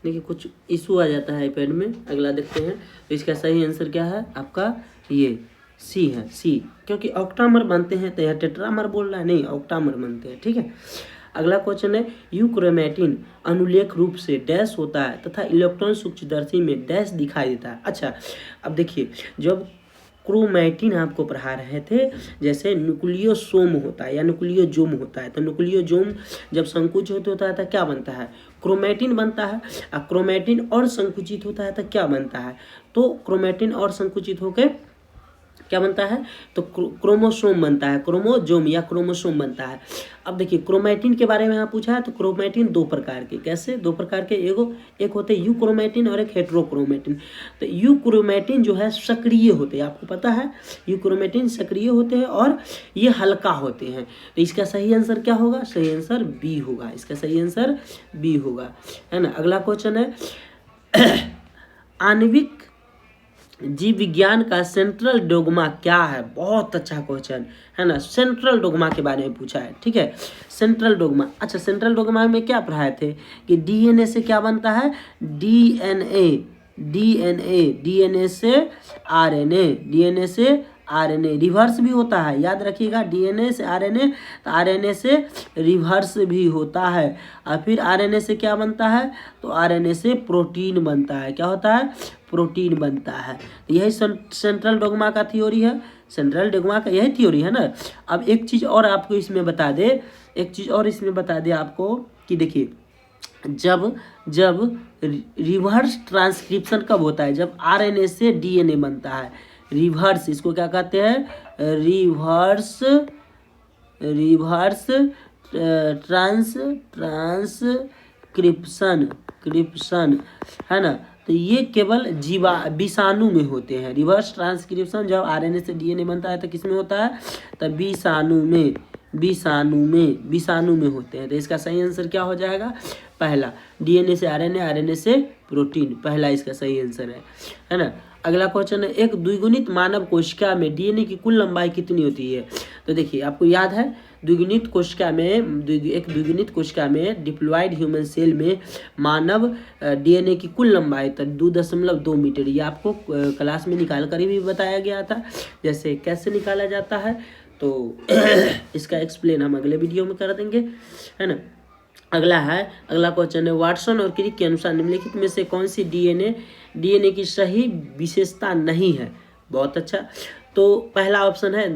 देखिए कुछ इशू आ जाता है आईपैड में। अगला देखते हैं, तो इसका सही आंसर क्या है आपका, ये सी है, सी, क्योंकि ऑक्टामर बनते हैं, तो यह टेट्रामर बोल रहा है, नहीं ऑक्टामर बनते हैं, ठीक है। अगला क्वेश्चन है, यूक्रोमेटिन अनुलेख रूप से डैश होता है तथा इलेक्ट्रॉन सूक्ष्मदर्शी में डैश दिखाई देता है। अच्छा, अब देखिए जब क्रोमैटिन आपको पढ़ा रहे थे, जैसे न्यूक्लियोसोम होता है या न्यूक्लियोजोम होता है, तो न्यूक्लियोजोम जब संकुचित होता है तो क्या बनता है, क्रोमैटिन बनता है। और क्रोमैटिन और संकुचित होता है तो क्या बनता है, तो क्रोमैटिन और संकुचित होकर क्या बनता है, तो क्रोमोसोम बनता है, क्रोमोजोम या क्रोमोसोम बनता है। अब देखिए क्रोमैटिन के बारे में यहाँ पूछा है, तो क्रोमैटिन दो प्रकार के, कैसे दो प्रकार के, एक होते हैं यूक्रोमैटिन और एक हेट्रोक्रोमैटिन। तो यूक्रोमैटिन जो है सक्रिय होते हैं, आपको पता है यूक्रोमैटिन सक्रिय होते हैं और ये हल्का होते हैं। तो इसका सही आंसर क्या होगा, सही आंसर बी होगा, इसका सही आंसर बी होगा, है ना। अगला क्वेश्चन है, आणविक जीव विज्ञान का सेंट्रल डोगमा क्या है, बहुत अच्छा क्वेश्चन है ना। सेंट्रल डोगमा के बारे में पूछा है, ठीक है, सेंट्रल डोगमा। अच्छा, सेंट्रल डोगमा में क्या पढ़ाए थे कि डीएनए से क्या बनता है, डीएनए, डीएनए, डीएनए से आरएनए, डीएनए से आरएनए, रिवर्स भी होता है, याद रखिएगा, डीएनए से आरएनए, तो आरएनए से रिवर्स भी होता है। और फिर आरएनए से क्या बनता है, तो आरएनए से प्रोटीन बनता है, क्या होता है, प्रोटीन बनता है। तो यही सेंट्रल डोगमा का थ्योरी है, सेंट्रल डोगमा का यही थ्योरी है ना। अब एक चीज़ और आपको इसमें बता दे, एक चीज़ और इसमें बता दे आपको कि देखिए जब रिवर्स ट्रांसक्रिप्शन कब होता है, जब आरएनए से डीएनए बनता है, रिवर्स, इसको क्या कहते हैं, रिवर्स ट्रांसक्रिप्शन, है ना। तो ये केवल विषाणु में होते हैं। रिवर्स ट्रांसक्रिप्शन जब आरएनए से डीएनए बनता है तो किस में होता है, तो विषाणु में होते हैं। तो इसका सही आंसर क्या हो जाएगा, पहला, डीएनए से आरएनए, आरएनए से प्रोटीन, पहला इसका सही आंसर है ना। अगला क्वेश्चन है, एक द्विगुणित मानव कोशिका में डीएनए की कुल लंबाई कितनी होती है। तो देखिए आपको याद है, द्विगुणित कोशिका में डिप्लॉयड ह्यूमन सेल में मानव डीएनए की कुल लंबाई तो 2.2 मीटर, ये आपको क्लास में निकाल कर भी बताया गया था, जैसे कैसे निकाला जाता है, तो इसका एक्सप्लेन हम अगले वीडियो में कर देंगे, है ना। अगला क्वेश्चन है, वाटसन और क्रिक के अनुसार निम्नलिखित में से कौन सी डीएनए की सही विशेषता नहीं है। बहुत अच्छा, तो पहला ऑप्शन है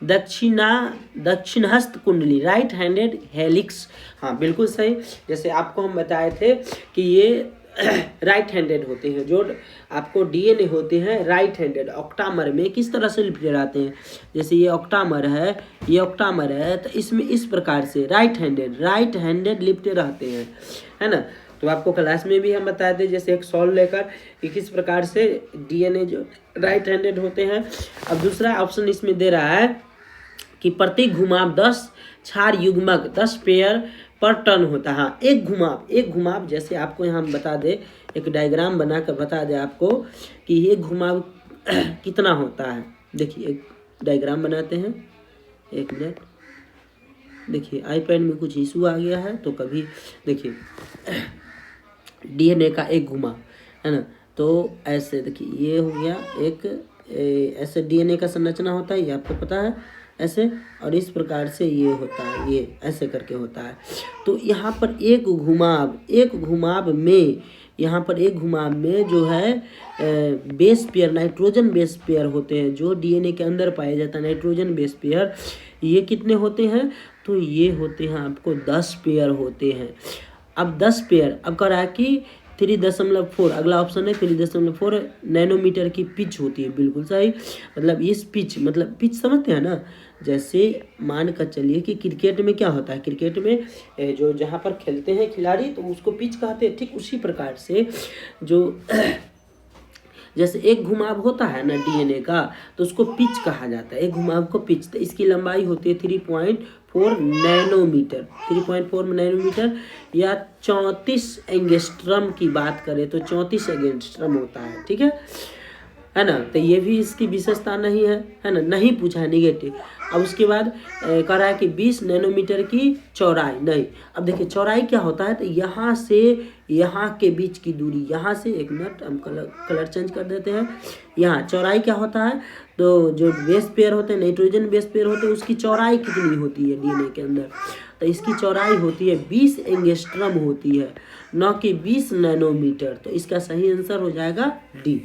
दक्षिणहस्त कुंडली, राइट हैंडेड हेलिक्स, हाँ बिल्कुल सही। जैसे आपको हम बताए थे कि ये राइट हैंडेड होते हैं, जो आपको डीएनए होते हैं राइट हैंडेड। ऑक्टामर में किस तरह से लिपटे रहते हैं, जैसे ये ऑक्टामर है, तो इसमें इस प्रकार से राइट हैंडेड लिपटे रहते हैं, है ना। तो आपको क्लास में भी हम बताए थे, जैसे एक सॉल्व लेकर कि किस प्रकार से डीएनए जो राइट हैंडेड होते हैं। अब दूसरा ऑप्शन इसमें दे रहा है कि प्रति घुमाव 10 क्षार युग्मक 10 पेयर पर टन होता है। हाँ, एक घुमाव जैसे आपको यहाँ बता दे, एक डायग्राम बनाकर बता दे आपको कि एक घुमाव कितना होता है। देखिए एक डायग्राम बनाते हैं, एक मिनट, देखिए आईपैड में कुछ इशू आ गया है, तो कभी देखिए डीएनए का एक घुमाव, है ना, तो ऐसे देखिए ये हो गया एक, ऐसे डीएनए का संरचना होता है, ये आपको पता है ऐसे, और इस प्रकार से ये होता है, ये ऐसे करके होता है। तो यहाँ पर एक घुमाव में जो है base pair, nitrogen base pair होते हैं, जो डीएनए के अंदर पाया जाता है, नाइट्रोजन बेस पेयर, ये कितने होते हैं, तो ये होते हैं आपको 10 पेयर होते हैं। अब 10 पेयर, अब कह रहा है कि 3.4, अगला ऑप्शन है 3.4 नैनोमीटर की पिच होती है, बिल्कुल सही। मतलब इस पिच समझते हैं ना, जैसे मान कर चलिए कि क्रिकेट में क्या होता है, क्रिकेट में जो जहाँ पर खेलते हैं खिलाड़ी, तो उसको पिच कहते हैं, ठीक उसी प्रकार से जो जैसे एक घुमाव होता है ना डीएनए का, तो उसको पिच कहा जाता है, एक घुमाव को पिच। तो इसकी लंबाई होती है 3.4 नैनोमीटर, 3.4 नैनोमीटर, या 34 एंगस्ट्रम की बात करें तो 34 एंगस्ट्रम होता है, ठीक है ना। तो ये भी इसकी विशेषता नहीं है ना, नहीं पूछा है, निगेटिव। अब उसके बाद कह रहा है कि 20 नैनोमीटर की चौड़ाई, नहीं। अब देखिए चौड़ाई क्या होता है, तो यहाँ से यहाँ के बीच की दूरी, यहाँ से, एक मिनट हम कलर चेंज कर देते हैं। यहाँ चौड़ाई क्या होता है, तो जो बेस पेयर होते हैं, नाइट्रोजन बेस पेयर होते हैं, उसकी चौड़ाई कितनी होती है डीएनए के अंदर, तो इसकी चौड़ाई होती है 20 एंगस्ट्रम होती है, न कि 20 नैनोमीटर। तो इसका सही आंसर हो जाएगा डी।